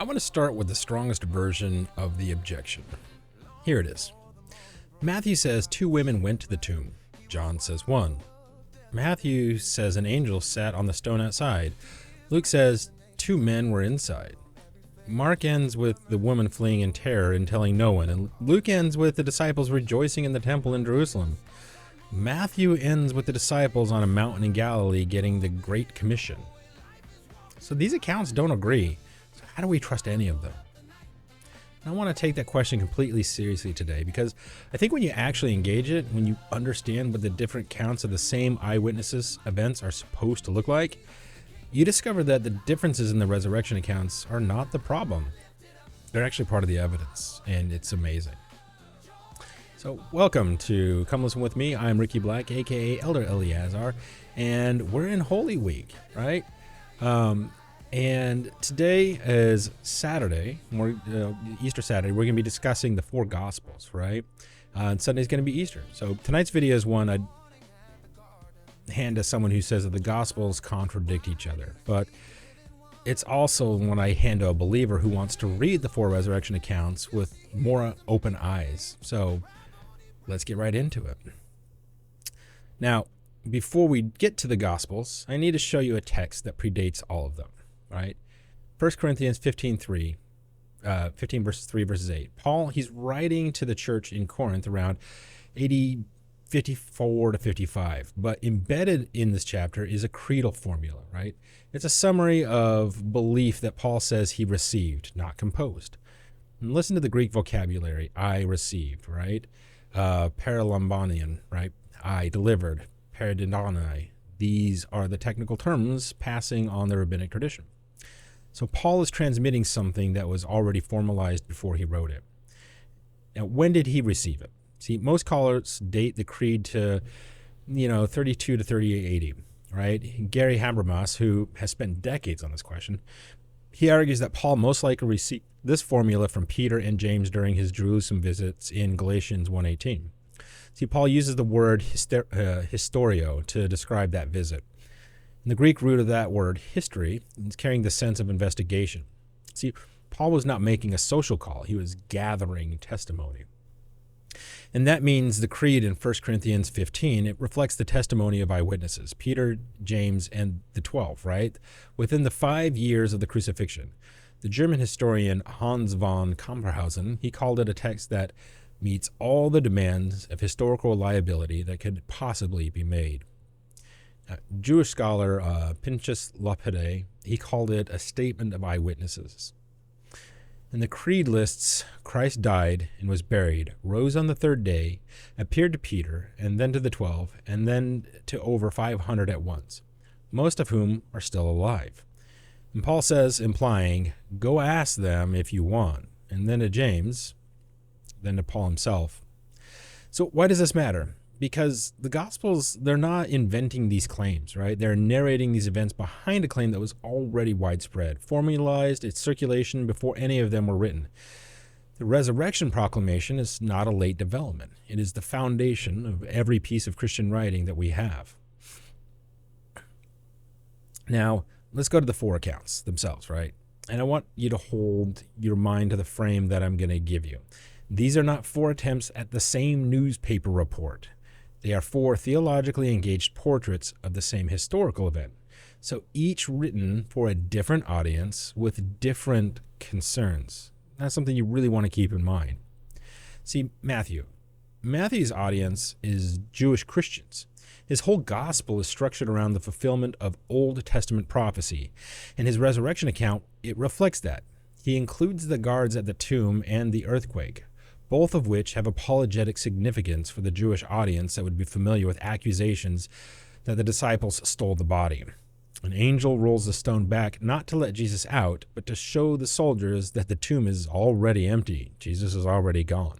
I want to start with the strongest version of the objection. Here it is. Matthew says 2 women went to the tomb. John says 1. Matthew says an angel sat on the stone outside. Luke says 2 men were inside. Mark ends with the woman fleeing in terror and telling no one, and Luke ends with the disciples rejoicing in the temple in Jerusalem. Matthew ends with the disciples on a mountain in Galilee getting the Great Commission. So these accounts don't agree. So how do we trust any of them? I want to take that question completely seriously today because I think when you actually engage it, when you understand what the different accounts of the same eyewitnesses events are supposed to look like, you discover that the differences in the resurrection accounts are not the problem. They're actually part of the evidence, and it's amazing. So welcome to Come Listen With Me. I'm Ricky Black, aka Elder Eleazar, and we're in Holy Week, right? And today is Saturday, Easter Saturday. We're going to be discussing the 4 Gospels, right? And Sunday's going to be Easter. So tonight's video is one I'd hand to someone who says that the Gospels contradict each other. But it's also one I hand to a believer who wants to read the 4 resurrection accounts with more open eyes. So let's get right into it. Now, before we get to the Gospels, I need to show you a text that predates all of them. Right? 1 Corinthians 15 verses 3 verses 8. Paul, he's writing to the church in Corinth around AD 54 to 55. But embedded in this chapter is a creedal formula, right? It's a summary of belief that Paul says he received, not composed. And listen to the Greek vocabulary. I received, right? Paralambanian, right? I delivered. Paradidonai. These are the technical terms passing on the rabbinic tradition. So Paul is transmitting something that was already formalized before he wrote it. Now, when did he receive it? See, most scholars date the creed to, 32 to 38 AD, right? Gary Habermas, who has spent decades on this question, he argues that Paul most likely received this formula from Peter and James during his Jerusalem visits in Galatians 1:18. See, Paul uses the word historio to describe that visit. And the Greek root of that word, history, is carrying the sense of investigation. See, Paul was not making a social call. He was gathering testimony. And that means the creed in 1 Corinthians 15, it reflects the testimony of eyewitnesses, Peter, James, and the 12, right? Within the 5 years of the crucifixion. The German historian Hans von Kamperhausen, he called it a text that meets all the demands of historical reliability that could possibly be made. Jewish scholar Pinchas Lapide, he called it a statement of eyewitnesses. And the creed lists Christ died and was buried, rose on the 3rd day, appeared to Peter, and then to the 12, and then to over 500 at once, most of whom are still alive. And Paul says, implying, go ask them if you want, and then to James, then to Paul himself. So why does this matter? Because the Gospels, they're not inventing these claims, right? They're narrating these events behind a claim that was already widespread, formalized its circulation before any of them were written. The resurrection proclamation is not a late development. It is the foundation of every piece of Christian writing that we have. Now, let's go to the 4 accounts themselves, right? And I want you to hold your mind to the frame that I'm going to give you. These are not 4 attempts at the same newspaper report. They are 4 theologically engaged portraits of the same historical event. So each written for a different audience with different concerns. That's something you really want to keep in mind. See, Matthew's audience is Jewish Christians. His whole gospel is structured around the fulfillment of Old Testament prophecy. And his resurrection account, it reflects that. He includes the guards at the tomb and the earthquake, both of which have apologetic significance for the Jewish audience that would be familiar with accusations that the disciples stole the body. An angel rolls the stone back not to let Jesus out, but to show the soldiers that the tomb is already empty. Jesus is already gone.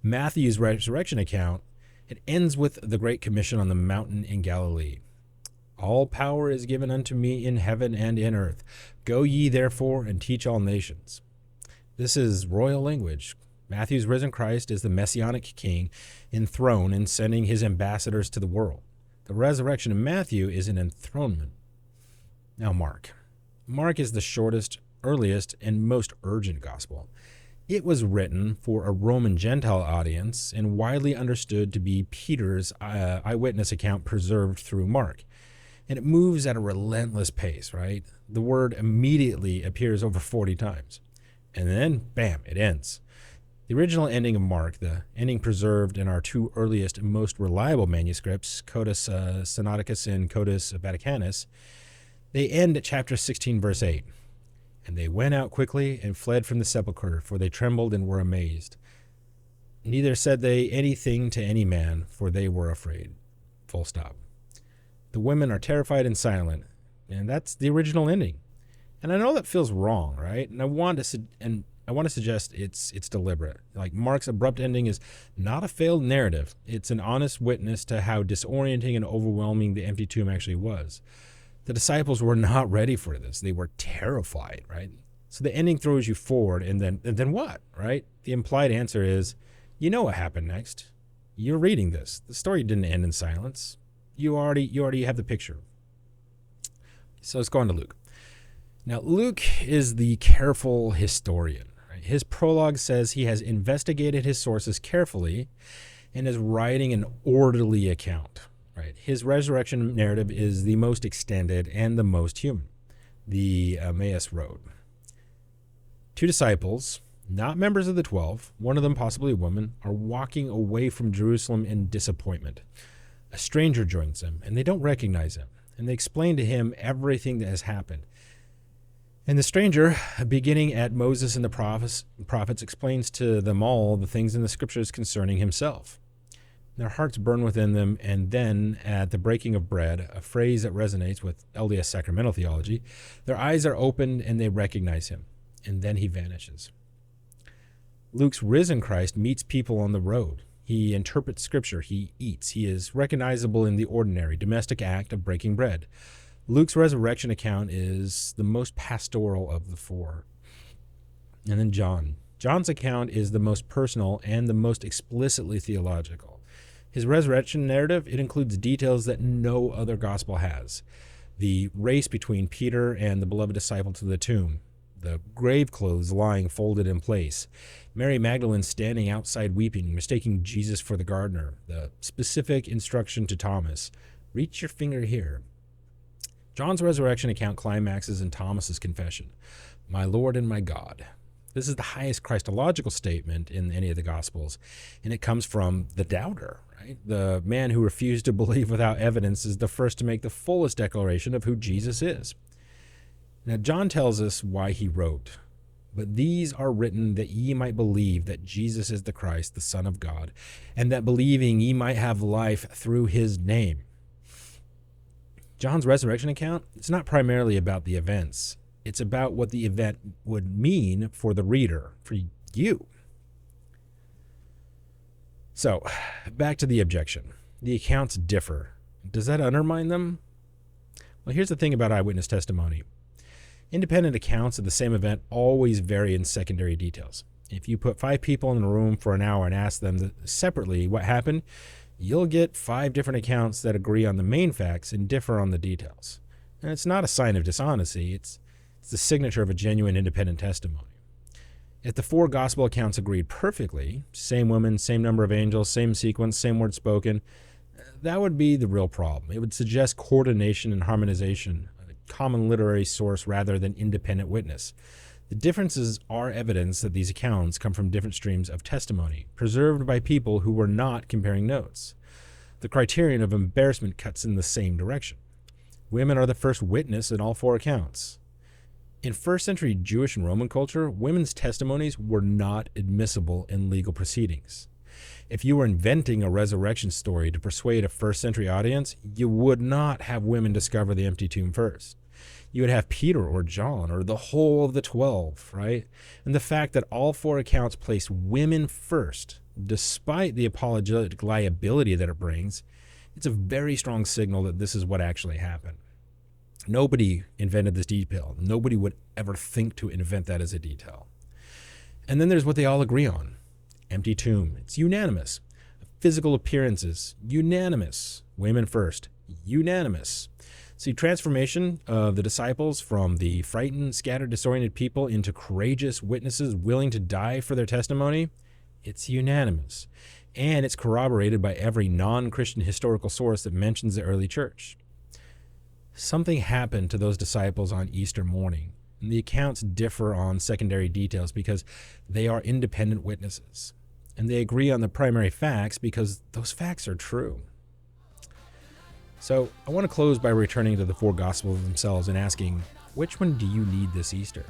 Matthew's resurrection account, it ends with the Great Commission on the mountain in Galilee. All power is given unto me in heaven and in earth. Go ye therefore and teach all nations. This is royal language. Matthew's risen Christ is the messianic king enthroned and sending his ambassadors to the world. The resurrection of Matthew is an enthronement. Now Mark. Mark is the shortest earliest and most urgent gospel. It was written for a Roman Gentile audience and widely understood to be Peter's eyewitness account preserved through Mark. And it moves at a relentless pace, right? The word immediately appears over 40 times. And then, bam, it ends. The original ending of Mark, the ending preserved in our two earliest and most reliable manuscripts, Codex Sinaiticus and Codex Vaticanus, they end at chapter 16, verse 8. And they went out quickly and fled from the sepulchre, for they trembled and were amazed. Neither said they anything to any man, for they were afraid. Full stop. The women are terrified and silent, and that's the original ending. And I know that feels wrong, right? And I want to suggest it's deliberate. Like, Mark's abrupt ending is not a failed narrative. It's an honest witness to how disorienting and overwhelming the empty tomb actually was. The disciples were not ready for this. They were terrified, right? So the ending throws you forward, and then what, right? The implied answer is, you know what happened next. You're reading this. The story didn't end in silence. You already have the picture. So let's go on to Luke. Now, Luke is the careful historian. Right? His prologue says he has investigated his sources carefully and is writing an orderly account. Right? His resurrection narrative is the most extended and the most human. The Emmaus Road. Two disciples, not members of the 12, one of them possibly a woman, are walking away from Jerusalem in disappointment. A stranger joins them, and they don't recognize him, and they explain to him everything that has happened. And the stranger, beginning at Moses and the prophets, explains to them all the things in the scriptures concerning himself. Their hearts burn within them, and then, at the breaking of bread, a phrase that resonates with LDS sacramental theology, their eyes are opened and they recognize him, and then he vanishes. Luke's risen Christ meets people on the road. He interprets scripture. He eats. He is recognizable in the ordinary, domestic act of breaking bread. Luke's resurrection account is the most pastoral of the four. And then John. John's account is the most personal and the most explicitly theological. His resurrection narrative, it includes details that no other gospel has. The race between Peter and the beloved disciple to the tomb, the grave clothes lying folded in place, Mary Magdalene standing outside weeping, mistaking Jesus for the gardener, the specific instruction to Thomas, reach your finger here. John's resurrection account climaxes in Thomas's confession, my Lord and my God. This is the highest Christological statement in any of the Gospels, and it comes from the doubter, right? The man who refused to believe without evidence is the first to make the fullest declaration of who Jesus is. Now, John tells us why he wrote, but these are written that ye might believe that Jesus is the Christ, the Son of God, and that believing ye might have life through his name. John's resurrection account, it's not primarily about the events. It's about what the event would mean for the reader, for you. So, back to the objection. The accounts differ. Does that undermine them? Well, here's the thing about eyewitness testimony. Independent accounts of the same event always vary in secondary details. If you put 5 people in a room for an hour and ask them separately what happened, you'll get 5 different accounts that agree on the main facts and differ on the details. And it's not a sign of dishonesty. It's the signature of a genuine independent testimony. If the 4 gospel accounts agreed perfectly, same woman, same number of angels, same sequence, same words spoken, that would be the real problem. It would suggest coordination and harmonization, a common literary source rather than independent witness. The differences are evidence that these accounts come from different streams of testimony, preserved by people who were not comparing notes. The criterion of embarrassment cuts in the same direction. Women are the first witness in all 4 accounts. In first century Jewish and Roman culture, women's testimonies were not admissible in legal proceedings. If you were inventing a resurrection story to persuade a first century audience, you would not have women discover the empty tomb first. You would have Peter or John or the whole of the 12, right? And the fact that all 4 accounts place women first, despite the apologetic liability that it brings, it's a very strong signal that this is what actually happened. Nobody invented this detail. Nobody would ever think to invent that as a detail. And then there's what they all agree on. Empty tomb. It's unanimous. Physical appearances. Unanimous. Women first. Unanimous. See, transformation of the disciples from the frightened, scattered, disoriented people into courageous witnesses willing to die for their testimony, it's unanimous. And it's corroborated by every non-Christian historical source that mentions the early church. Something happened to those disciples on Easter morning, and the accounts differ on secondary details because they are independent witnesses. And they agree on the primary facts because those facts are true. So I want to close by returning to the four Gospels themselves and asking, which one do you need this Easter?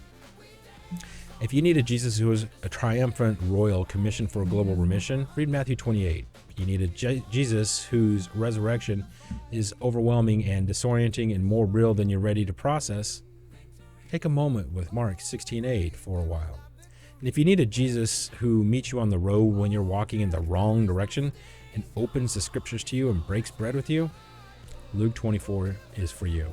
If you need a Jesus who is a triumphant royal commissioned for a global remission, read Matthew 28. If you need a Jesus whose resurrection is overwhelming and disorienting and more real than you're ready to process, take a moment with Mark 16:8 for a while. And if you need a Jesus who meets you on the road when you're walking in the wrong direction and opens the scriptures to you and breaks bread with you, Luke 24 is for you.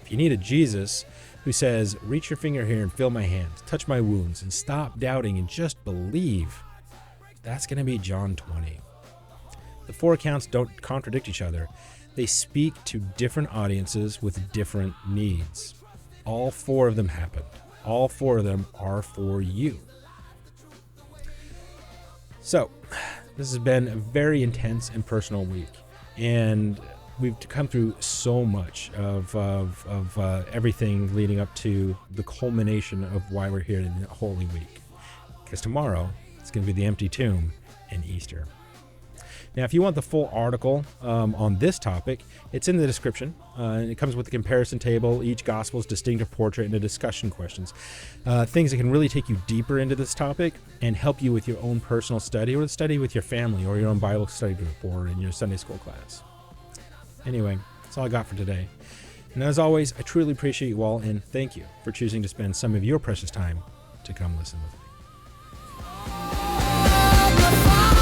If you need a Jesus who says, reach your finger here and feel my hands, touch my wounds, and stop doubting and just believe, that's going to be John 20. The four accounts don't contradict each other. They speak to different audiences with different needs. All four of them happened. All four of them are for you. So, this has been a very intense and personal week. And we've come through so much of everything leading up to the culmination of why we're here in Holy Week. Because tomorrow, it's going to be the empty tomb and Easter. Now, if you want the full article on this topic, it's in the description. And it comes with a comparison table, each gospel's distinctive portrait, and a discussion questions. Things that can really take you deeper into this topic and help you with your own personal study or study with your family or your own Bible study group or in your Sunday school class. Anyway, that's all I got for today. And as always, I truly appreciate you all, and thank you for choosing to spend some of your precious time to come listen with me.